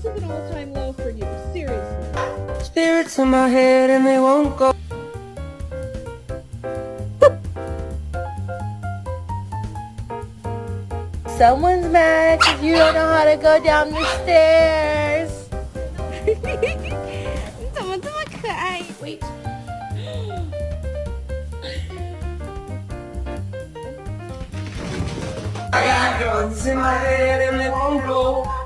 This is an all-time low for you. Seriously. Spirits in my head and they won't go. Someone's mad because you don't know how to go down the stairs. 你怎么这么可爱 Wait. I got guns in my head and they won't go.